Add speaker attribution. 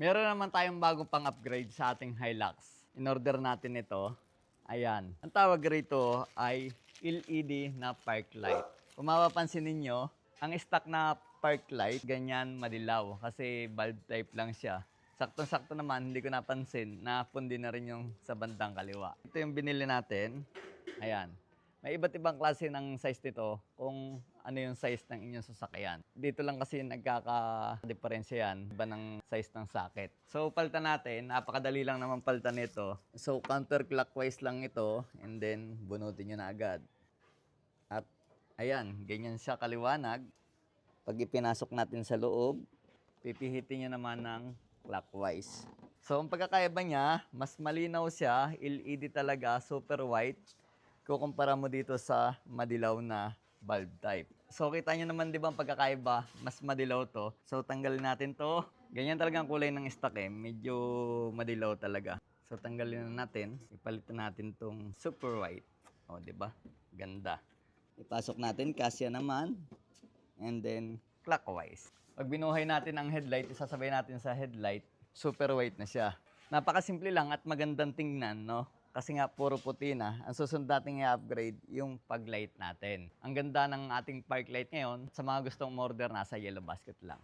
Speaker 1: Meron naman tayong bagong pang-upgrade sa ating Hilux. In-order natin ito. Ayan. Ang tawag rito ay LED na park light. Kung mapapansin ninyo, ang stock na park light, ganyan madilaw kasi bulb type lang siya. Saktong-sakto naman, hindi ko napansin na pundi na rin yung sa bandang kaliwa. Ito yung binili natin. Ayan. May iba't ibang klase ng size nito kung ano yung size ng inyong sasakyan. Dito lang kasi nagkaka-diferensya yan, iba ng size ng socket. So, palitan natin. Napakadali lang naman palitan nito. So, counterclockwise lang ito and then bunutin nyo na agad. At ayan, ganyan siya kaliwanag. Pag ipinasok natin sa loob, pipihitin nyo naman ng clockwise. So, ang pagkakaiba niya, mas malinaw siya, LED talaga, super white. Kukumpara mo dito sa madilaw na bulb type. So, kita nyo naman, di ba, ang pagkakaiba, mas madilaw to. So, tanggalin natin to. Ganyan talaga ang kulay ng stock eh, medyo madilaw talaga. So, tanggalin na natin, ipalitan natin tong super white. O, di ba? Ganda. Ipasok natin, kasya naman. And then, clockwise. Pag binuhay natin ang headlight, isasabay natin sa headlight, super white na siya. Napakasimple lang at magandang tingnan, no? Kasi nga puro puti na. Ang susunod natin i-upgrade yung pag-light natin. Ang ganda ng ating park light ngayon, sa mga gustong order, nasa Yellow Basket lang.